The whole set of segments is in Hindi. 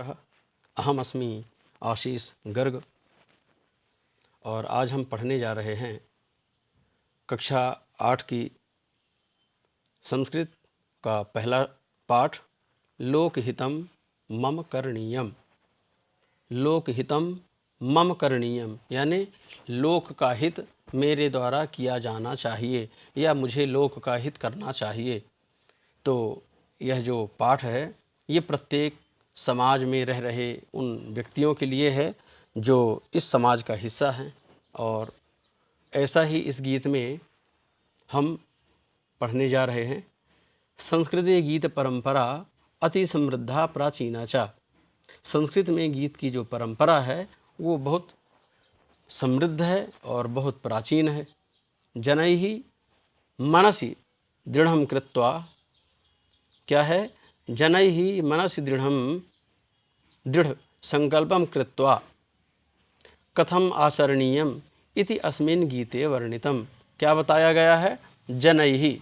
अहम अस्मि आशीष गर्ग और आज हम पढ़ने जा रहे हैं कक्षा 8 की संस्कृत का पहला पाठ लोकहितम मम करणीयम। लोकहितम मम करणीयम यानी लोक का हित मेरे द्वारा किया जाना चाहिए या मुझे लोक का हित करना चाहिए। तो यह जो पाठ है ये प्रत्येक समाज में रह रहे उन व्यक्तियों के लिए है जो इस समाज का हिस्सा हैं। और ऐसा ही इस गीत में हम पढ़ने जा रहे हैं। संस्कृते गीत परंपरा अति समृद्धा प्राचीना चा। संस्कृत में गीत की जो परंपरा है वो बहुत समृद्ध है और बहुत प्राचीन है। जनैः मनसि दृढ़ं कृत्वा, क्या है, जनैः मनसि दृढ़ संकल्पं कृत्वा कथम आचरणीयम इति अस्मिन् गीते वर्णितम। क्या बताया गया है? जनैः,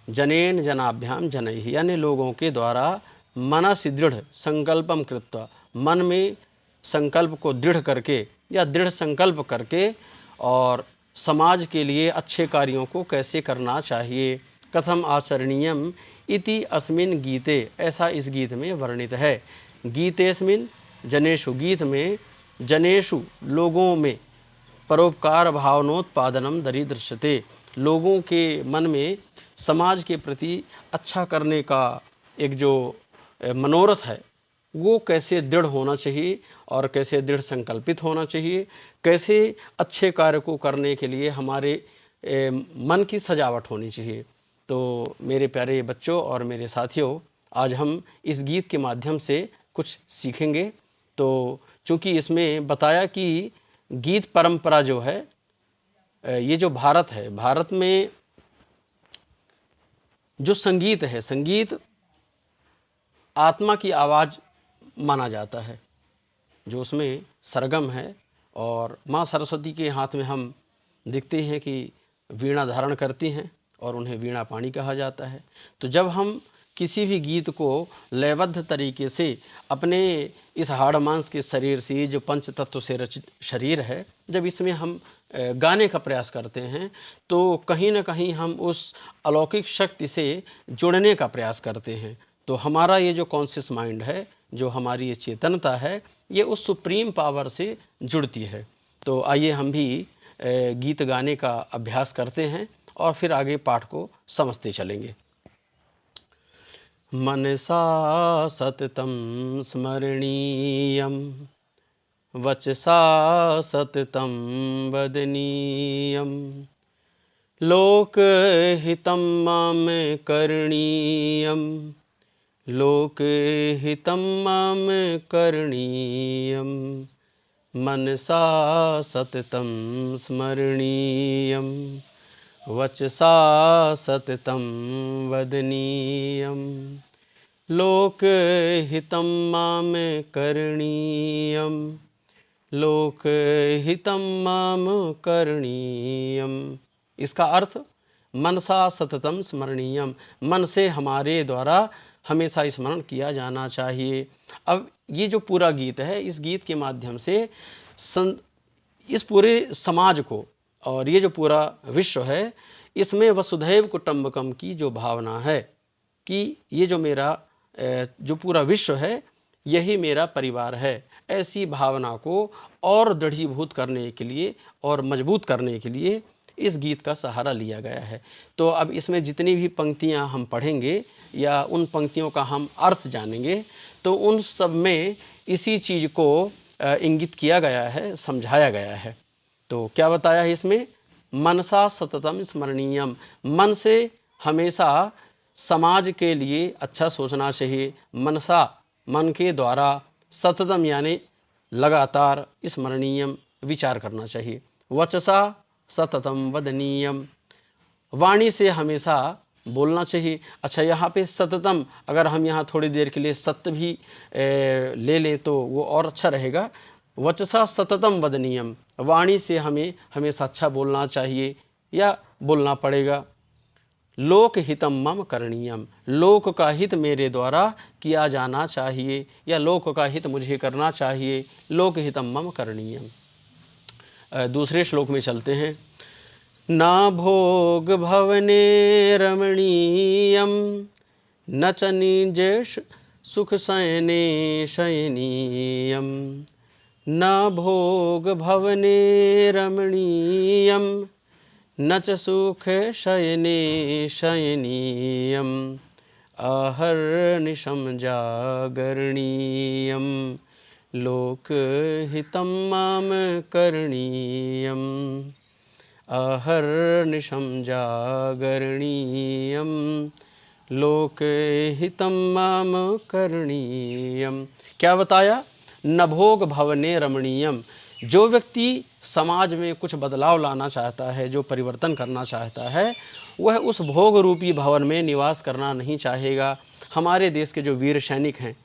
जनेन जनाभ्याम जनैः यानी लोगों के द्वारा मनसि दृढ़ संकल्पम कृत्वा, मन में संकल्प को दृढ़ करके या दृढ़ संकल्प करके और समाज के लिए अच्छे कार्यों को कैसे करना चाहिए। कथम आचरणीयम इति अस्मिन् गीते, ऐसा इस गीत में वर्णित है। गीतेस्मिन् जनेषु, गीत में जनेषु लोगों में परोपकार भावनोत्पादनम दरीदृश्यते, लोगों के मन में समाज के प्रति अच्छा करने का एक जो मनोरथ है वो कैसे दृढ़ होना चाहिए और कैसे दृढ़ संकल्पित होना चाहिए, कैसे अच्छे कार्य को करने के लिए हमारे मन की सजावट होनी चाहिए। तो मेरे प्यारे बच्चों और मेरे साथियों, आज हम इस गीत के माध्यम से कुछ सीखेंगे। तो चूँकि इसमें बताया कि गीत परंपरा जो है ये जो भारत है, भारत में जो संगीत है, संगीत आत्मा की आवाज़ माना जाता है। जो उसमें सरगम है और माँ सरस्वती के हाथ में हम देखते हैं कि वीणा धारण करती हैं और उन्हें वीणा पाणी कहा जाता है। तो जब हम किसी भी गीत को लयबद्ध तरीके से अपने इस हाड़ मांस के शरीर से, जो पंच तत्व से रचित शरीर है, जब इसमें हम गाने का प्रयास करते हैं तो कहीं ना कहीं हम उस अलौकिक शक्ति से जुड़ने का प्रयास करते हैं। तो हमारा ये जो कॉन्शियस माइंड है, जो हमारी ये चेतनता है, ये उस सुप्रीम पावर से जुड़ती है। तो आइए हम भी गीत गाने का अभ्यास करते हैं और फिर आगे पाठ को समझते चलेंगे। मनसा सततं स्मरणीयं वचसा सततं वदनीयं लोकहितं मम करणीयं लोकहितं मम करणीयं मनसा सततं स्मरणीयं वचसा सततं वदनीयं लोकहितं मम करणीयं लोकहितं मम करणीयम। इसका अर्थ मनसा सततं स्मरणीयम, मन से हमारे द्वारा हमेशा स्मरण किया जाना चाहिए। अब ये जो पूरा गीत है, इस गीत के माध्यम से इस पूरे समाज को और ये जो पूरा विश्व है, इसमें वसुधैव कुटुम्बकम की जो भावना है कि ये जो मेरा जो पूरा विश्व है यही मेरा परिवार है, ऐसी भावना को और दृढ़ीभूत करने के लिए और मजबूत करने के लिए इस गीत का सहारा लिया गया है। तो अब इसमें जितनी भी पंक्तियां हम पढ़ेंगे या उन पंक्तियों का हम अर्थ जानेंगे तो उन सब में इसी चीज़ को इंगित किया गया है, समझाया गया है। तो क्या बताया है इसमें? मनसा सततम स्मरणीयम, मन से हमेशा समाज के लिए अच्छा सोचना चाहिए। मनसा, मन के द्वारा, सततम यानी लगातार, स्मरणीयम विचार करना चाहिए। वचसा सततम वदनीयम, वाणी से हमेशा बोलना चाहिए। अच्छा, यहाँ पे सततम, अगर हम यहाँ थोड़ी देर के लिए सत्य भी ले लें तो वो और अच्छा रहेगा। वचसा सततम वदनीयम, वाणी से हमें हमेशा अच्छा बोलना चाहिए या बोलना पड़ेगा। लोकहितम मम करणीयम, लोक का हित मेरे द्वारा किया जाना चाहिए या लोक का हित मुझे करना चाहिए। लोकहितम मम करणीयम। दूसरे श्लोक में चलते हैं। न भोग भवने रमणीयम न च निज सुख शयने शयनीयम। न भोग भवने रमणीयम न च सुख शयने शयनीयम। अहर्निशम जागरणीयम लोकहितं मम करणीयम। अहर्निशम जागरणीयम लोकहितं मम करणीयम। क्या बताया? न भोग भवने रमणीयम। जो व्यक्ति समाज में कुछ बदलाव लाना चाहता है, जो परिवर्तन करना चाहता है, वह उस भोग रूपी भवन में निवास करना नहीं चाहेगा। हमारे देश के जो वीर सैनिक हैं,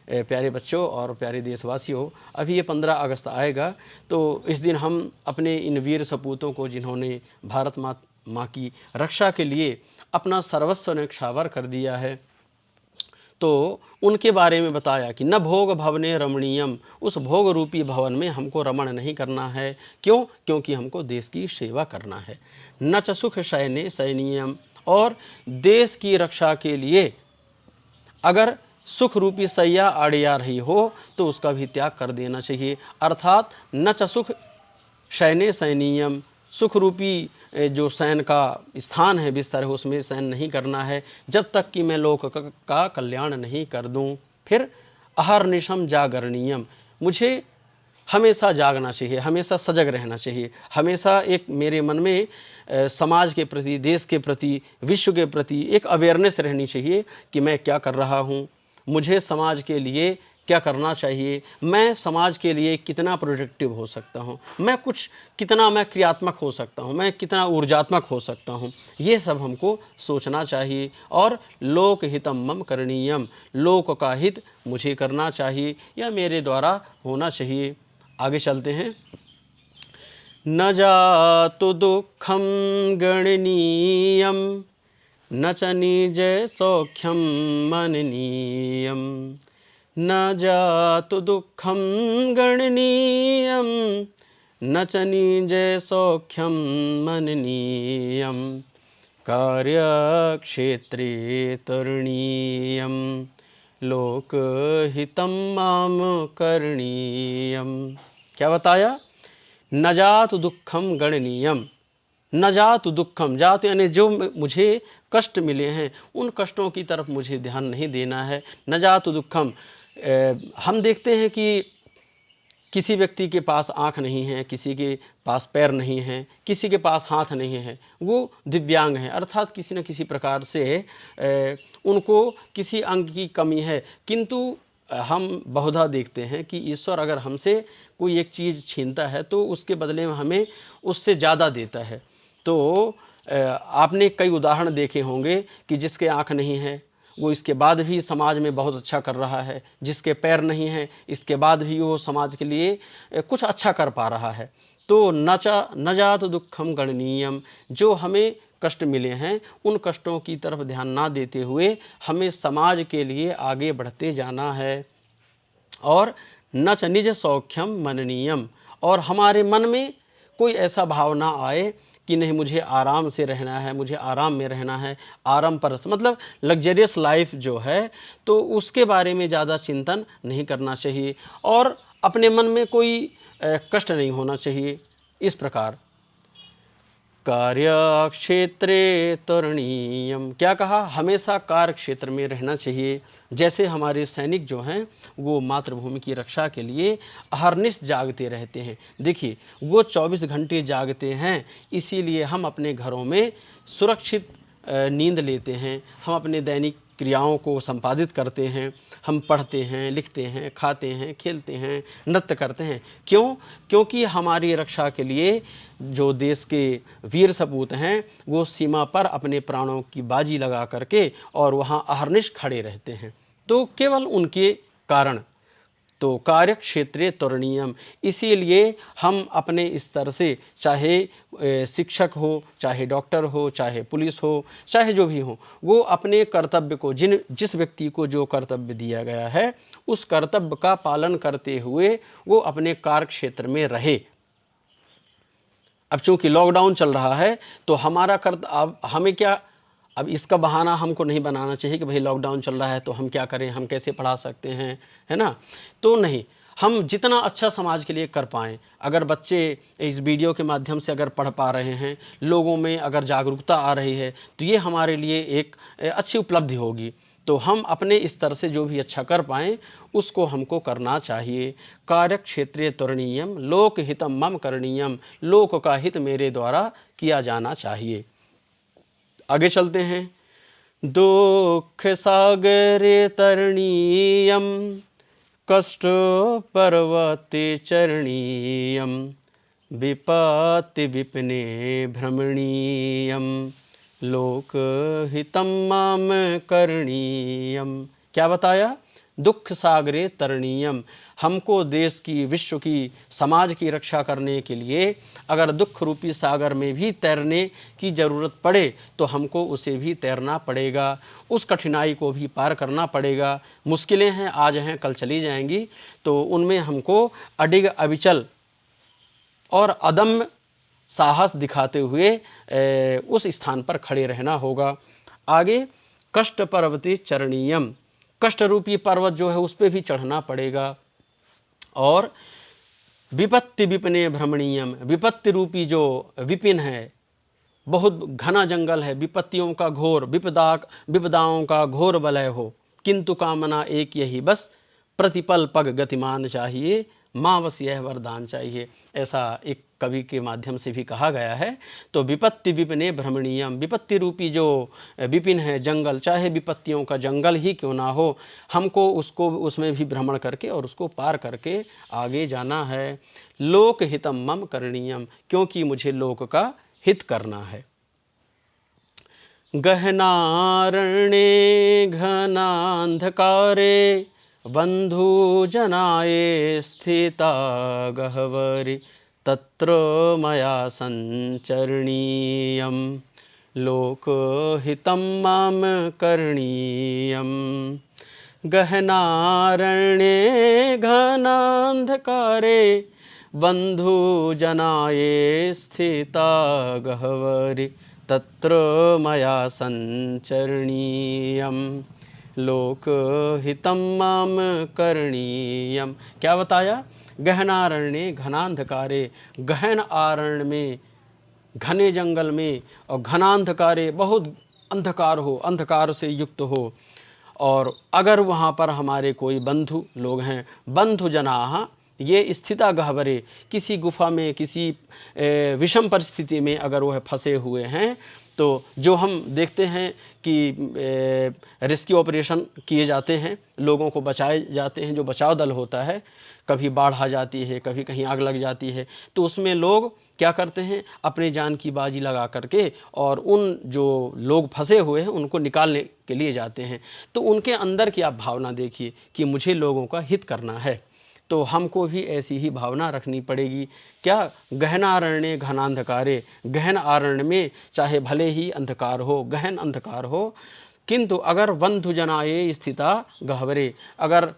प्यारे बच्चों और प्यारे देशवासियों, अभी ये 15 अगस्त आएगा, तो इस दिन हम अपने इन वीर सपूतों को, जिन्होंने भारत माँ की रक्षा के लिए अपना सर्वस्व न्यौछावर कर दिया है, तो उनके बारे में बताया कि न भोग भवने रमणीयम, उस भोग रूपी भवन में हमको रमण नहीं करना है। क्यों? क्योंकि हमको देश की सेवा करना है। न च सुख शयने शयनीयम, और देश की रक्षा के लिए अगर सुख रूपी सैया आड़ी आ रही हो तो उसका भी त्याग कर देना चाहिए। अर्थात न च सुख शयने शयनीयम, सुख रूपी जो शयन का स्थान है, बिस्तर है, उसमें शयन नहीं करना है जब तक कि मैं लोक का कल्याण नहीं कर दूं। फिर अहर्निशम जागरणीयम, मुझे हमेशा जागना चाहिए, हमेशा सजग रहना चाहिए, हमेशा एक मेरे मन में समाज के प्रति, देश के प्रति, विश्व के प्रति एक अवेयरनेस रहनी चाहिए कि मैं क्या कर रहा हूँ, मुझे समाज के लिए क्या करना चाहिए, मैं समाज के लिए कितना प्रोडक्टिव हो सकता हूँ, मैं कितना मैं क्रियात्मक हो सकता हूँ, मैं कितना ऊर्जात्मक हो सकता हूँ, ये सब हमको सोचना चाहिए। और लोकहितम मम करणीयम, लोक का हित मुझे करना चाहिए या मेरे द्वारा होना चाहिए। आगे चलते हैं। न जातु दुःखं गणनीयं न च निज सौख्यं मननीयं। न जातु दुःखं गणनीयं न च निज सौख्यं मननीयं। कार्यक्षेत्रे तरणीयं लोकहितं मम करणीयम। क्या बताया? न जातु दुःखम गणनीयम। न जातु दुःखम, जातु यानी जो मुझे कष्ट मिले हैं उन कष्टों की तरफ मुझे ध्यान नहीं देना है। न जातु दुःखम, हम देखते हैं कि किसी व्यक्ति के पास आँख नहीं है, किसी के पास पैर नहीं है, किसी के पास हाथ नहीं है, वो दिव्यांग हैं, अर्थात किसी न किसी प्रकार से उनको किसी अंग की कमी है। किंतु हम बहुधा देखते हैं कि ईश्वर अगर हमसे कोई एक चीज़ छीनता है तो उसके बदले में हमें उससे ज़्यादा देता है। तो आपने कई उदाहरण देखे होंगे कि जिसके आँख नहीं है वो इसके बाद भी समाज में बहुत अच्छा कर रहा है, जिसके पैर नहीं हैं इसके बाद भी वो समाज के लिए कुछ अच्छा कर पा रहा है। तो न जात दुःखम गणनीयम, जो हमें कष्ट मिले हैं उन कष्टों की तरफ ध्यान ना देते हुए हमें समाज के लिए आगे बढ़ते जाना है। और न च निज सौख्यम मननीयम, और हमारे मन में कोई ऐसा भावना आए कि नहीं मुझे आराम से रहना है, मुझे आराम में रहना है, आराम पर मतलब लग्जरियस लाइफ जो है, तो उसके बारे में ज़्यादा चिंतन नहीं करना चाहिए और अपने मन में कोई कष्ट नहीं होना चाहिए। इस प्रकार कार्यक्षेत्रे तरणीयम, क्या कहा? हमेशा कार्य क्षेत्र में रहना चाहिए। जैसे हमारे सैनिक जो हैं वो मातृभूमि की रक्षा के लिए अहर्निश जागते रहते हैं। देखिए वो 24 घंटे जागते हैं, इसीलिए हम अपने घरों में सुरक्षित नींद लेते हैं, हम अपने दैनिक क्रियाओं को संपादित करते हैं, हम पढ़ते हैं, लिखते हैं, खाते हैं, खेलते हैं, नृत्य करते हैं। क्यों? क्योंकि हमारी रक्षा के लिए जो देश के वीर सपूत हैं वो सीमा पर अपने प्राणों की बाजी लगा करके और वहाँ अहर्निश खड़े रहते हैं। तो केवल उनके कारण, तो कार्य क्षेत्रे त्वरणीयम। इसीलिए हम अपने स्तर से, चाहे शिक्षक हो, चाहे डॉक्टर हो, चाहे पुलिस हो, चाहे जो भी हो, वो अपने कर्तव्य को, जिस व्यक्ति को जो कर्तव्य दिया गया है उस कर्तव्य का पालन करते हुए वो अपने कार्य क्षेत्र में रहे। अब चूंकि लॉकडाउन चल रहा है तो हमारा अब हमें क्या, अब इसका बहाना हमको नहीं बनाना चाहिए कि भाई लॉकडाउन चल रहा है तो हम क्या करें, हम कैसे पढ़ा सकते हैं, है ना। तो नहीं, हम जितना अच्छा समाज के लिए कर पाएँ, अगर बच्चे इस वीडियो के माध्यम से अगर पढ़ पा रहे हैं, लोगों में अगर जागरूकता आ रही है, तो ये हमारे लिए एक अच्छी उपलब्धि होगी। तो हम अपने स्तर से जो भी अच्छा कर पाएँ उसको हमको करना चाहिए। कार्य क्षेत्रीय त्वरणीयम लोक हितम मम करणीयम, लोक का हित मेरे द्वारा किया जाना चाहिए। आगे चलते हैं। दुख सागरे तरणीयम कष्ट पर्वते चरणीयम विपत्ति विपिने भ्रमणीयम लोक हितम मम करणीयम। क्या बताया? दुख सागरे तरणीयम, हमको देश की, विश्व की, समाज की रक्षा करने के लिए अगर दुख रूपी सागर में भी तैरने की ज़रूरत पड़े तो हमको उसे भी तैरना पड़ेगा, उस कठिनाई को भी पार करना पड़ेगा। मुश्किलें हैं, आज हैं कल चली जाएंगी, तो उनमें हमको अडिग अविचल और अदम्य साहस दिखाते हुए उस स्थान पर खड़े रहना होगा। आगे, कष्ट पर्वते चरणीयम, कष्ट रूपी पर्वत जो है उस पर भी चढ़ना पड़ेगा। और विपत्ति विपिने भ्रमणीयम, विपत्ति रूपी जो विपिन है, बहुत घना जंगल है, विपत्तियों का घोर, विपदाओं का घोर वलय हो, किंतु कामना एक यही बस, प्रतिपल पग गतिमान चाहिए, माँ बस यह वरदान चाहिए। ऐसा एक कवि के माध्यम से भी कहा गया है। तो विपत्ति विपिने भ्रमणीयम, विपत्ति रूपी जो विपिन है जंगल, चाहे विपत्तियों का जंगल ही क्यों ना हो, हमको उसको उसमें भी भ्रमण करके और उसको पार करके आगे जाना है। लोक हितम मम करणीयम, क्योंकि मुझे लोक का हित करना है। गहनारण्ये घनांधकारे बंधु जनाये स्थिता गह्वरे तत्र मया संचरणीयम लोकहितं मम करणीयम। गहनारण्ये घनांधकारे बंधु जनाये स्थिता गह्वरे तत्र मया संचरणीयम लोकहितं मम करणीयम। क्या बताया? गहनारण्ये घनांधकारे, गहन आरण्य में, घने जंगल में, और घनांधकारे बहुत अंधकार हो, अंधकार से युक्त हो, और अगर वहाँ पर हमारे कोई बंधु लोग हैं, बंधु जनाः ये स्थिता गह्वरे, किसी गुफा में, किसी विषम परिस्थिति में अगर वह फंसे हुए हैं, तो जो हम देखते हैं कि रेस्क्यू ऑपरेशन किए जाते हैं, लोगों को बचाए जाते हैं, जो बचाव दल होता है, कभी बाढ़ आ जाती है, कभी कहीं आग लग जाती है, तो उसमें लोग क्या करते हैं, अपने जान की बाजी लगा करके और उन जो लोग फंसे हुए हैं उनको निकालने के लिए जाते हैं। तो उनके अंदर की आप भावना देखिए कि मुझे लोगों का हित करना है, तो हमको भी ऐसी ही भावना रखनी पड़ेगी। क्या? गहनारण्ये घनांधकारे, गहन आरण्य में चाहे भले ही अंधकार हो, गहन अंधकार हो, किंतु अगर बंधु जनाये स्थिता गह्वरे, अगर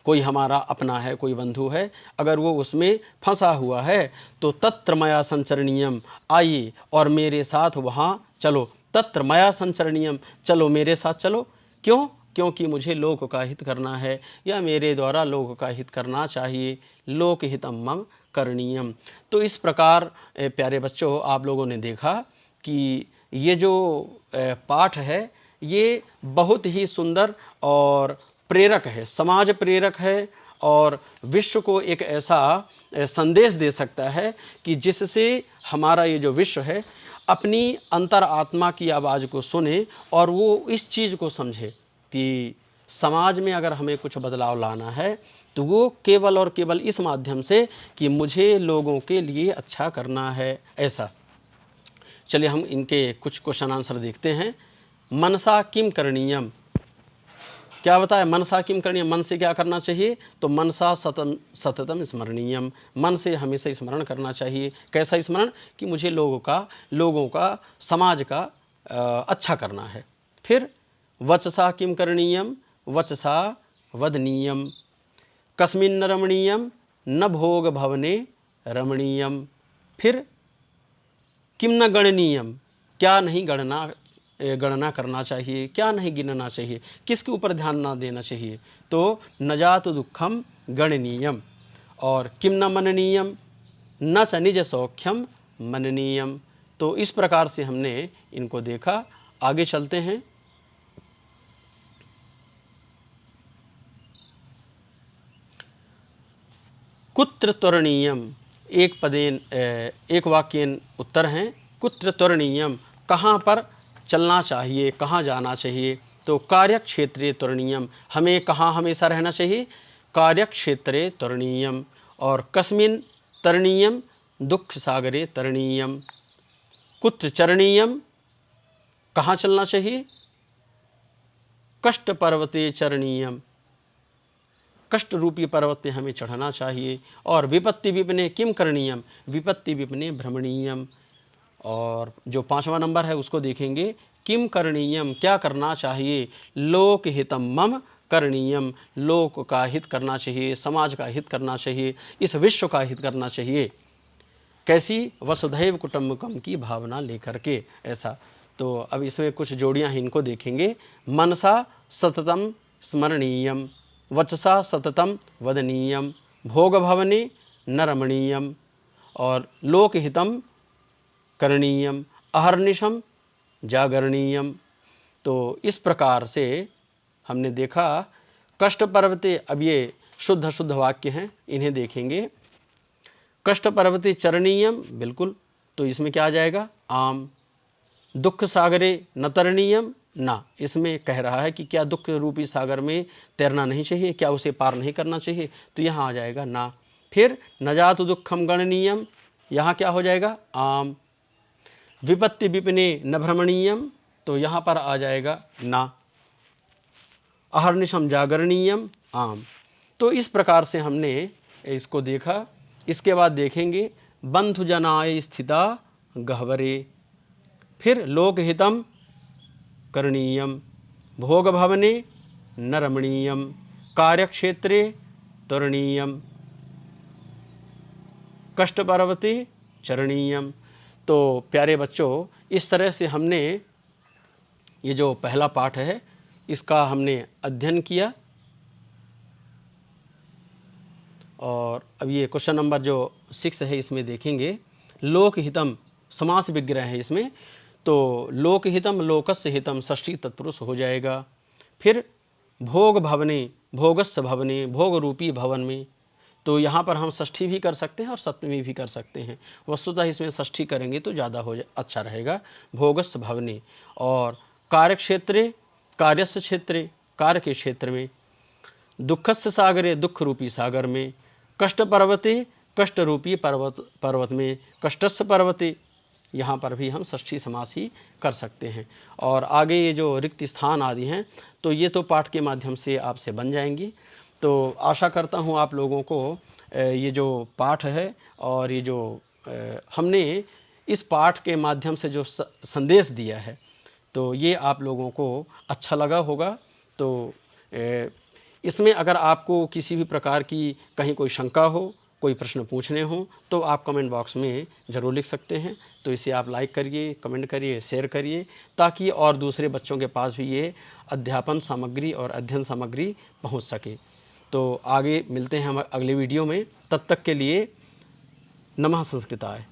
कोई हमारा अपना है, कोई बंधु है, अगर वो उसमें फंसा हुआ है, तो तत्र मया संचरणीयम, आइए और मेरे साथ वहाँ चलो। तत्र मया संचरणीयम, चलो मेरे साथ चलो। क्यों? क्योंकि मुझे लोक का हित करना है, या मेरे द्वारा लोक का हित करना चाहिए। लोक हितम मम करणीयम। तो इस प्रकार प्यारे बच्चों, आप लोगों ने देखा कि ये जो पाठ है ये बहुत ही सुंदर और प्रेरक है, समाज प्रेरक है, और विश्व को एक ऐसा संदेश दे सकता है कि जिससे हमारा ये जो विश्व है अपनी अंतर आत्मा की आवाज़ को सुने और वो इस चीज़ को समझे कि समाज में अगर हमें कुछ बदलाव लाना है तो वो केवल और केवल इस माध्यम से कि मुझे लोगों के लिए अच्छा करना है, ऐसा। चलिए हम इनके कुछ क्वेश्चन आंसर देखते हैं। मनसा किम करणीयम, क्या बताया, मनसा किम करणीय, मन से क्या करना चाहिए, तो मनसा सततम स्मरणीयम, मन से हमेशा स्मरण करना चाहिए। कैसा स्मरण, कि मुझे लोगों का समाज का अच्छा करना है। फिर वचसा किम करणीयम, वचसा वदनीयम, कस्मिन् रमणीयम न भोग भवने रमणीयम। फिर किम न गणनीयम, क्या नहीं गणना करना चाहिए, क्या नहीं गिनना चाहिए, किसके ऊपर ध्यान ना देना चाहिए, तो न जातु दुखम गणनीयम। और किम न मननीयम, न च निज सौख्यम मननीयम। तो इस प्रकार से हमने इनको देखा। आगे चलते हैं। कुत्र त्वरणीयम, एक वाक्यन उत्तर हैं। कुत्र त्वरणीयम, कहाँ पर चलना चाहिए, कहाँ जाना चाहिए, तो कार्यक्षेत्रे त्वरणीयम, हमें कहाँ हमेशा रहना चाहिए, कार्यक्षेत्रे त्वरणीयम। और कस्मिन् तरणीयम, दुख सागरे तरणीयम। कुत्र चरणीयम, कहाँ चलना चाहिए, कष्ट पर्वते चरणीयम, कष्ट रूपी पर्वत पे हमें चढ़ना चाहिए। और विपत्ति विपने किम करणीयम, विपत्ति विपने भ्रमणीयम। और जो 5वां नंबर है उसको देखेंगे, किम करणीयम, क्या करना चाहिए, लोक हितम मम करणीयम, लोक का हित करना चाहिए, समाज का हित करना चाहिए, इस विश्व का हित करना चाहिए। कैसी, वसुधैव कुटुम्बकम की भावना लेकर के, ऐसा। तो अब इसमें कुछ जोड़ियां हैं, इनको देखेंगे। मनसा सततम स्मरणीयम, वचसा सततम वदनीयम, भोग भवने न रमणीयम, और लोकहितम करणीयम, अहर्निशम जागरणीयम। तो इस प्रकार से हमने देखा कष्ट पर्वते। अब ये शुद्ध वाक्य हैं, इन्हें देखेंगे। कष्ट पर्वते चरणीयम, बिल्कुल, तो इसमें क्या आ जाएगा, आम। दुख सागरे न तरणीयम, ना, इसमें कह रहा है कि क्या दुख रूपी सागर में तैरना नहीं चाहिए, क्या उसे पार नहीं करना चाहिए, तो यहाँ आ जाएगा ना। फिर न जातु दुखम गणनीयम, यहाँ क्या हो जाएगा, आम। विपत्ति विपने न भ्रमणीयम, तो यहाँ पर आ जाएगा ना। अहर्निशम जागरणीयम, आम। तो इस प्रकार से हमने इसको देखा। इसके बाद देखेंगे बंधु जनाय स्थिता गह्वरे। फिर लोकहितम करणीयम, भोग भवने न रमणीयम, कार्यक्षेत्रे त्वरणीयम, कष्ट पर्वते चरणीयम। तो प्यारे बच्चों, इस तरह से हमने ये जो पहला पाठ है इसका हमने अध्ययन किया। और अब ये क्वेश्चन नंबर जो 6 है इसमें देखेंगे, लोकहितम समास विग्रह है इसमें, तो लोकहितम लोकस्य हितम षष्ठी तत्पुरुष हो जाएगा। फिर भोग भवने, भोगस्य भवने, भोग रूपी भवन में, तो यहाँ पर हम षष्ठी भी कर सकते हैं और सप्तमी भी कर सकते हैं। वस्तुतः इसमें षष्ठी करेंगे तो ज़्यादा अच्छा रहेगा, भोगस्य भवने। और कार्यक्षेत्रे, कार्यस्य क्षेत्रे, कार्य के क्षेत्र में, दुखस्य सागरे, दुख रूपी सागर में, कष्ट पर्वते, कष्ट रूपी पर्वत में, कष्टस्य पर्वते, यहाँ पर भी हम षष्ठी समास ही कर सकते हैं। और आगे ये जो रिक्त स्थान आदि हैं, तो ये तो पाठ के माध्यम से आपसे बन जाएंगी। तो आशा करता हूँ आप लोगों को ये जो पाठ है और ये जो हमने इस पाठ के माध्यम से जो संदेश दिया है, तो ये आप लोगों को अच्छा लगा होगा। तो इसमें अगर आपको किसी भी प्रकार की कहीं कोई शंका हो, कोई प्रश्न पूछने हो, तो आप कमेंट बॉक्स में ज़रूर लिख सकते हैं। तो इसे आप लाइक करिए, कमेंट करिए, शेयर करिए, ताकि और दूसरे बच्चों के पास भी ये अध्यापन सामग्री और अध्ययन सामग्री पहुंच सके। तो आगे मिलते हैं हम अगले वीडियो में। तब तक के लिए नमः संस्कृताय।